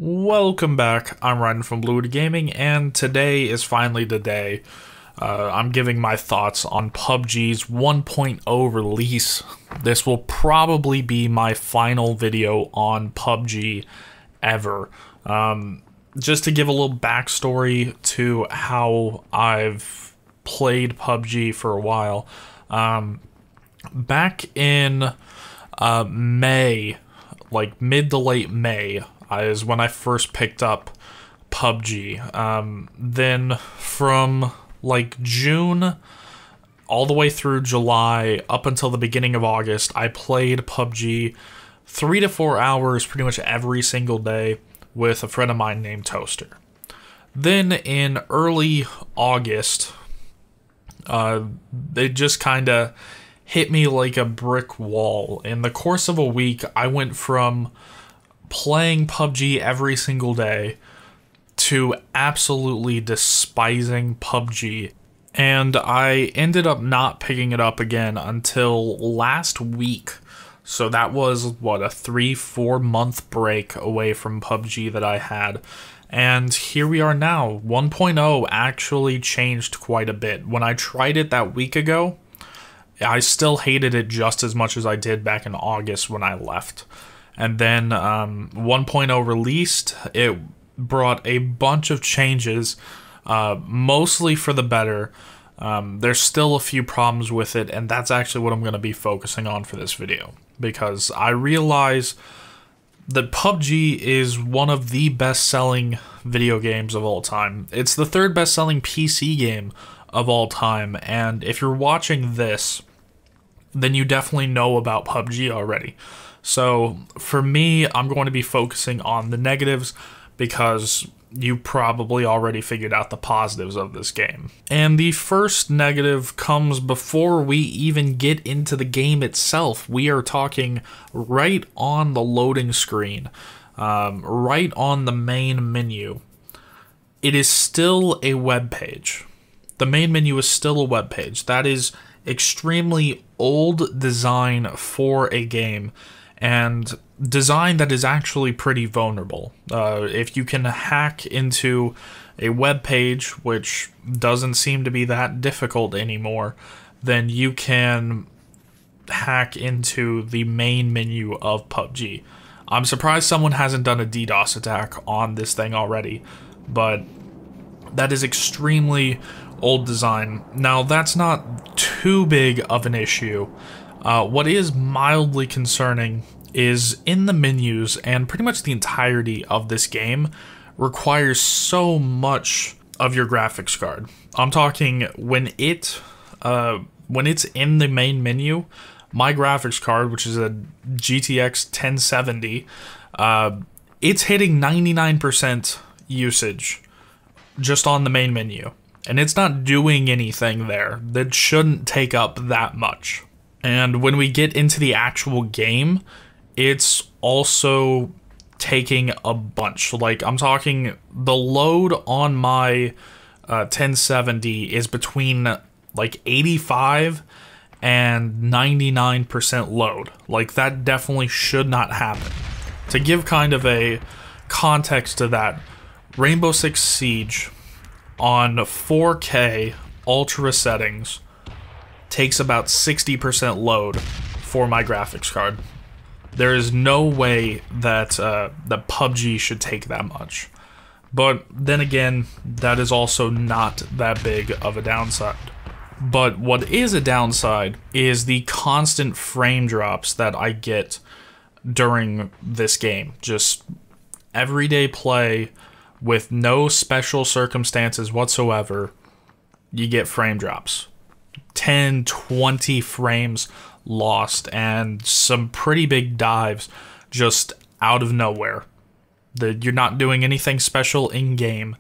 Welcome back, I'm Ryan from Blue Gaming, and today is finally the day. I'm giving my thoughts on PUBG's 1.0 release. This will probably be my final video on PUBG ever. Just to give a little backstory to how I've played PUBG for a while. Back in May, like mid to late May, is when I first picked up PUBG. Then from like June all the way through July up until the beginning of August, I played PUBG 3 to 4 hours pretty much every single day with a friend of mine named Toaster. Then in early August, it just kind of hit me like a brick wall. In the course of a week, I went from playing PUBG every single day to absolutely despising PUBG, and I ended up not picking it up again until last week. So that was, what, a 3-4 month break away from PUBG that I had. And here we are now. 1.0 actually changed quite a bit. When I tried it that week ago, I still hated it just as much as I did back in August when I left. And then 1.0 released. It brought a bunch of changes, mostly for the better. There's still a few problems with it, and that's actually what I'm going to be focusing on for this video. Because I realize that PUBG is one of the best-selling video games of all time. It's the third best-selling PC game of all time, and if you're watching this, then you definitely know about PUBG already. So for me, I'm going to be focusing on the negatives because you probably already figured out the positives of this game. And the first negative comes before we even get into the game itself. We are talking right on the loading screen, right on the main menu. It is still a web page. The main menu is still a web page. That is extremely old design for a game, and design that is actually pretty vulnerable. If you can hack into a web page, which doesn't seem to be that difficult anymore, then you can hack into the main menu of PUBG. I'm surprised someone hasn't done a DDoS attack on this thing already, but that is extremely old design. Now, that's not too big of an issue. What is mildly concerning is in the menus, and pretty much the entirety of this game requires so much of your graphics card. I'm talking when it's in the main menu, my graphics card, which is a GTX 1070, it's hitting 99% usage just on the main menu. And it's not doing anything there that shouldn't take up that much. And when we get into the actual game, it's also taking a bunch. Like, I'm talking, the load on my 1070 is between like 85 and 99% load. Like, that definitely should not happen. To give kind of a context to that, Rainbow Six Siege on 4K ultra settings takes about 60% load for my graphics card. There is no way that that PUBG should take that much. But then again, that is also not that big of a downside. But what is a downside is the constant frame drops that I get during this game. Just everyday play with no special circumstances whatsoever, you get frame drops. 10, 20 frames lost, and some pretty big dives just out of nowhere. You're not doing anything special in-game.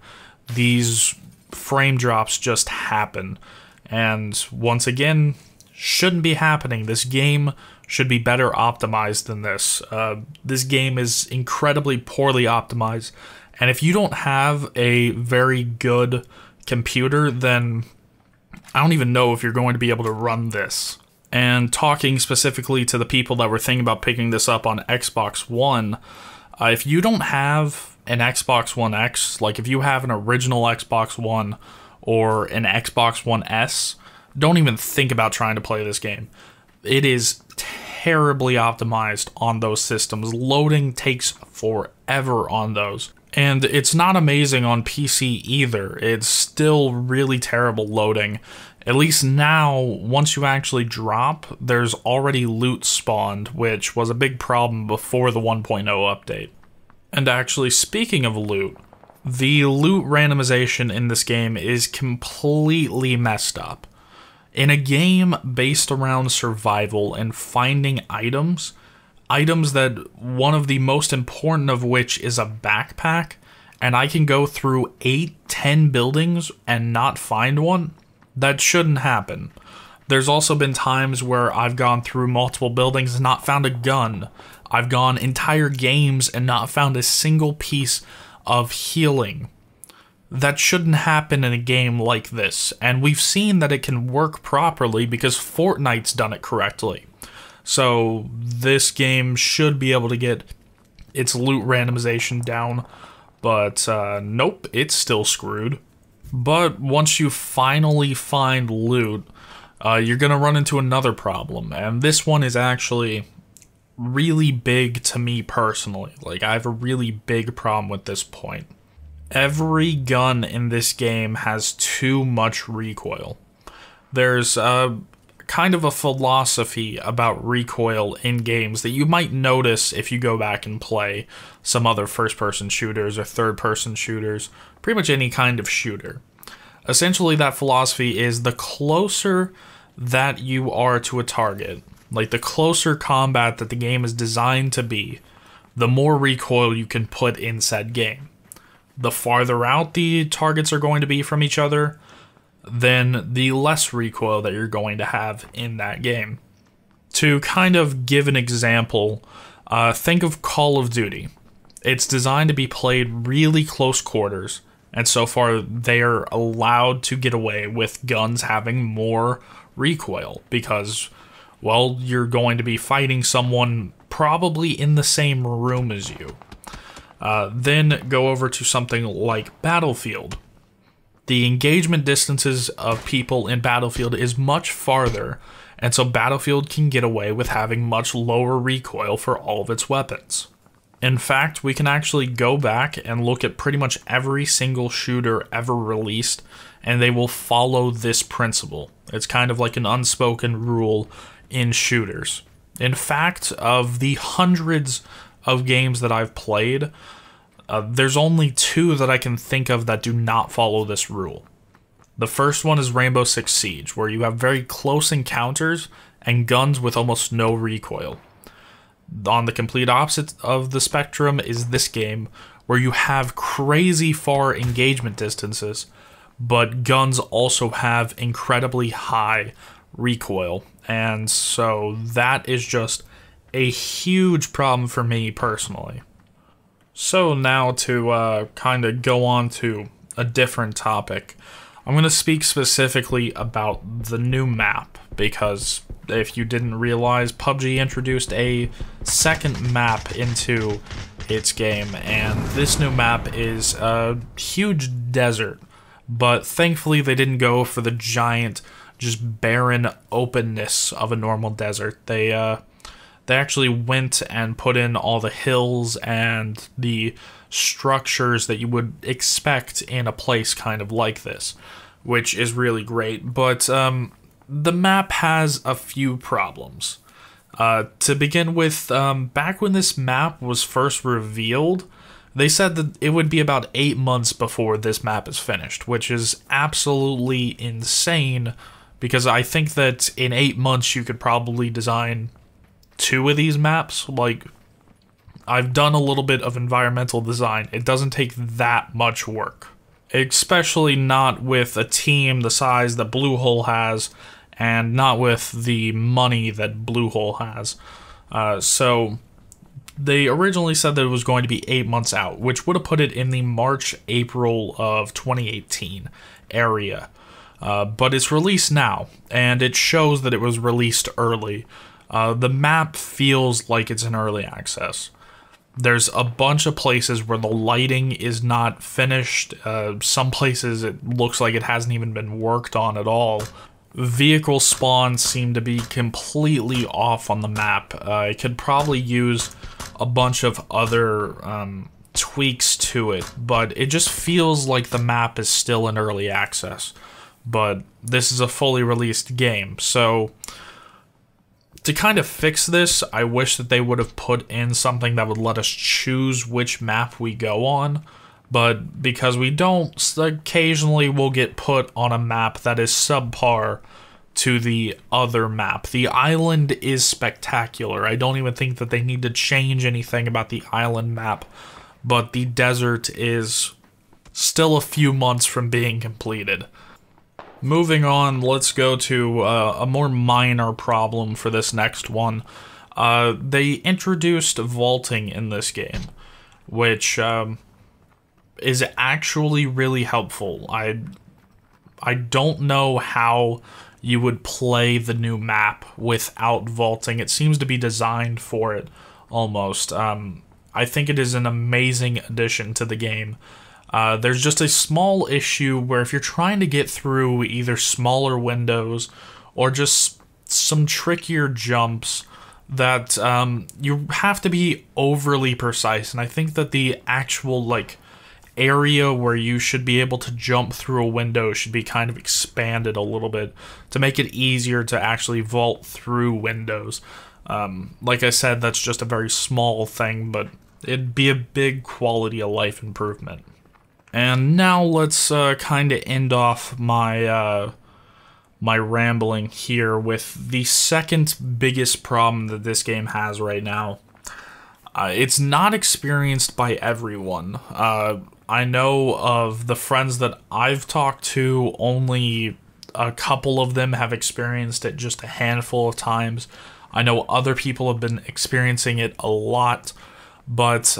These frame drops just happen. And once again, shouldn't be happening. This game should be better optimized than this. This game is incredibly poorly optimized. And if you don't have a very good computer, then I don't even know if you're going to be able to run this. And talking specifically to the people that were thinking about picking this up on Xbox One, if you don't have an Xbox One X, like if you have an original Xbox One or an Xbox One S, don't even think about trying to play this game. It is terribly optimized on those systems. Loading takes forever on those. And it's not amazing on PC either. It's still really terrible loading. At least now, once you actually drop, there's already loot spawned, which was a big problem before the 1.0 update. And actually, speaking of loot, the loot randomization in this game is completely messed up. In a game based around survival and finding items that one of the most important of which is a backpack, and I can go through 8-10 buildings and not find one, that shouldn't happen. There's also been times where I've gone through multiple buildings and not found a gun. I've gone entire games and not found a single piece of healing. That shouldn't happen in a game like this, and we've seen that it can work properly because Fortnite's done it correctly. So this game should be able to get its loot randomization down, but nope, it's still screwed. But once you finally find loot, you're going to run into another problem, and this one is actually really big to me personally. Like, I have a really big problem with this point. Every gun in this game has too much recoil. There's kind of a philosophy about recoil in games that you might notice if you go back and play some other first-person shooters or third-person shooters, pretty much any kind of shooter. Essentially, that philosophy is the closer that you are to a target, like the closer combat that the game is designed to be, the more recoil you can put in said game. The farther out the targets are going to be from each other, then the less recoil that you're going to have in that game. To kind of give an example, think of Call of Duty. It's designed to be played really close quarters, and so far they're allowed to get away with guns having more recoil because, well, you're going to be fighting someone probably in the same room as you. Then go over to something like Battlefield. The engagement distances of people in Battlefield is much farther, and so Battlefield can get away with having much lower recoil for all of its weapons. In fact, we can actually go back and look at pretty much every single shooter ever released, and they will follow this principle. It's kind of like an unspoken rule in shooters. In fact, of the hundreds of games that I've played, there's only 2 that I can think of that do not follow this rule. The first one is Rainbow Six Siege, where you have very close encounters and guns with almost no recoil. On the complete opposite of the spectrum is this game, where you have crazy far engagement distances, but guns also have incredibly high recoil. And so that is just a huge problem for me personally. So now to kind of go on to a different topic, I'm going to speak specifically about the new map, because if you didn't realize, PUBG introduced a second map into its game, and this new map is a huge desert, but thankfully they didn't go for the giant, just barren openness of a normal desert. They actually went and put in all the hills and the structures that you would expect in a place kind of like this, which is really great. But the map has a few problems. To begin with, back when this map was first revealed, they said that it would be about 8 months before this map is finished, which is absolutely insane, because I think that in 8 months you could probably design 2 of these maps. Like, I've done a little bit of environmental design. It doesn't take that much work, especially not with a team the size that Bluehole has, and not with the money that Bluehole has. So they originally said that it was going to be 8 months out, which would have put it in the March-April of 2018 area. But it's released now, and it shows that it was released early. The map feels like it's in early access. There's a bunch of places where the lighting is not finished. Some places it looks like it hasn't even been worked on at all. Vehicle spawns seem to be completely off on the map. It could probably use a bunch of other tweaks to it, but it just feels like the map is still in early access. But this is a fully released game, so to kind of fix this, I wish that they would have put in something that would let us choose which map we go on. But because we don't, occasionally we'll get put on a map that is subpar to the other map. The island is spectacular. I don't even think that they need to change anything about the island map, but the desert is still a few months from being completed. Moving on, let's go to a more minor problem for this next one. They introduced vaulting in this game, which is actually really helpful. I don't know how you would play the new map without vaulting. It seems to be designed for it, almost. I think it is an amazing addition to the game. There's just a small issue where if you're trying to get through either smaller windows or just some trickier jumps, that you have to be overly precise. And I think that the actual area where you should be able to jump through a window should be kind of expanded a little bit to make it easier to actually vault through windows. Like I said, that's just a very small thing, but it'd be a big quality of life improvement. And now let's kind of end off my my rambling here with the second biggest problem that this game has right now. It's not experienced by everyone. I know of the friends that I've talked to, only a couple of them have experienced it just a handful of times. I know other people have been experiencing it a lot. But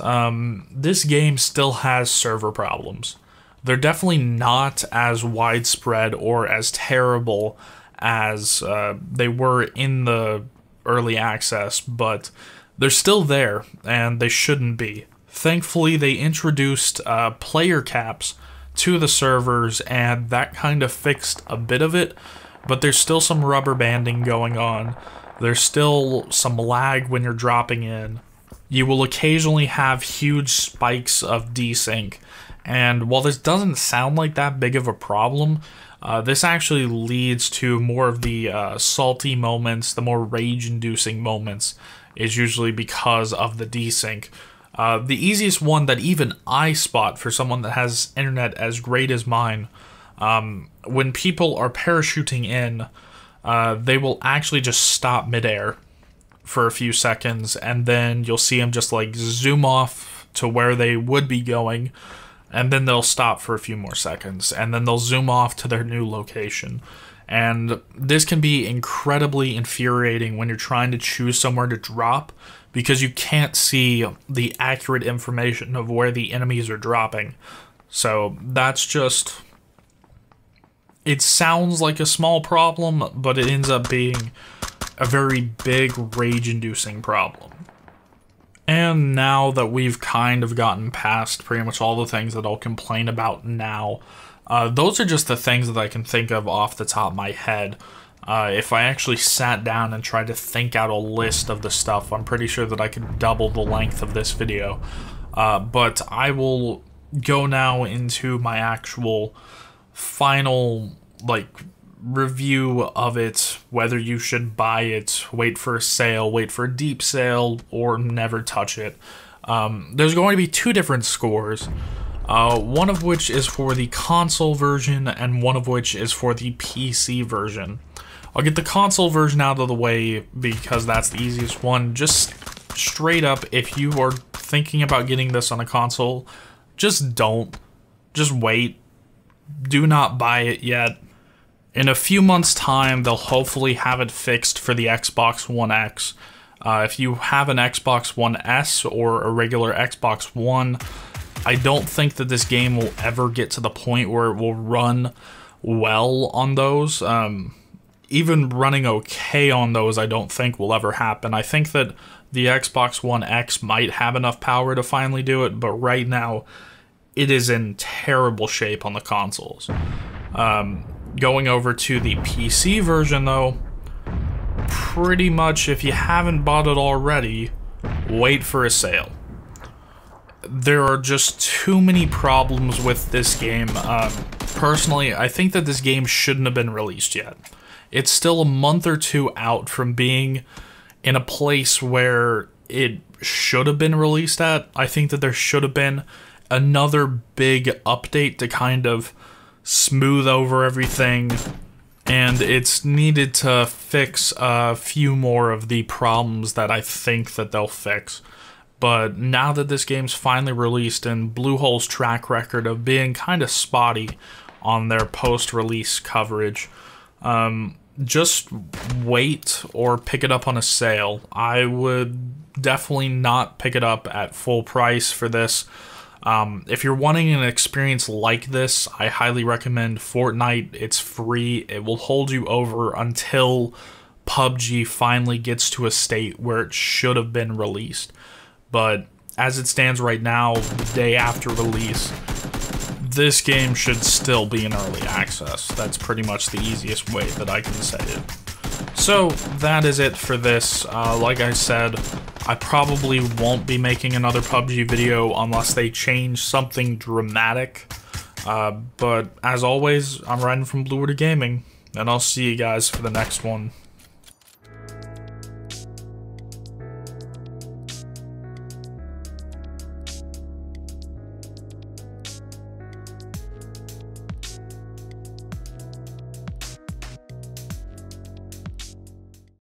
this game still has server problems. They're definitely not as widespread or as terrible as they were in the early access, but they're still there, and they shouldn't be. Thankfully, they introduced player caps to the servers, and that kind of fixed a bit of it, but there's still some rubber banding going on. There's still some lag when you're dropping in. You will occasionally have huge spikes of desync, and while this doesn't sound like that big of a problem, this actually leads to more of the salty moments, the more rage-inducing moments, is usually because of the desync. The easiest one that even I spot for someone that has internet as great as mine, when people are parachuting in, they will actually just stop midair for a few seconds, and then you'll see them just zoom off to where they would be going, and then they'll stop for a few more seconds, and then they'll zoom off to their new location. And this can be incredibly infuriating when you're trying to choose somewhere to drop, because you can't see the accurate information of where the enemies are dropping. So that's just... it sounds like a small problem, but it ends up being a very big rage-inducing problem. And now that we've kind of gotten past pretty much all the things that I'll complain about now, those are just the things that I can think of off the top of my head. If I actually sat down and tried to think out a list of the stuff, I'm pretty sure that I could double the length of this video. But I will go now into my actual final, review of it, whether you should buy it, wait for a sale, wait for a deep sale, or never touch it. There's going to be two different scores, one of which is for the console version and one of which is for the PC version. I'll get the console version out of the way because that's the easiest one. Just straight up, if you are thinking about getting this on a console, just don't. Just wait. Do not buy it yet. In a few months' time, they'll hopefully have it fixed for the Xbox One X. If you have an Xbox One S or a regular Xbox One, I don't think that this game will ever get to the point where it will run well on those. Even running okay on those, I don't think will ever happen. I think that The Xbox One X might have enough power to finally do it, but right now, it is in terrible shape on the consoles. Going over to the PC version, though, pretty much if you haven't bought it already, wait for a sale. There are just too many problems with this game. Personally, I think that this game shouldn't have been released yet. It's still a month or two out from being in a place where it should have been released at. I think that there should have been another big update to kind of smooth over everything, and it's needed to fix a few more of the problems that I think that they'll fix. But now that this game's finally released, and Bluehole's track record of being kind of spotty on their post-release coverage, just wait or pick it up on a sale. I would definitely not pick it up at full price for this. If you're wanting an experience like this, I highly recommend Fortnite. It's free. It will hold you over until PUBG finally gets to a state where it should have been released. But as it stands right now, the day after release, this game should still be in early access. That's pretty much the easiest way that I can say it. So that is it for this. Like I said, I probably won't be making another PUBG video unless they change something dramatic. But as always, I'm Ryan from Blue Water Gaming, and I'll see you guys for the next one.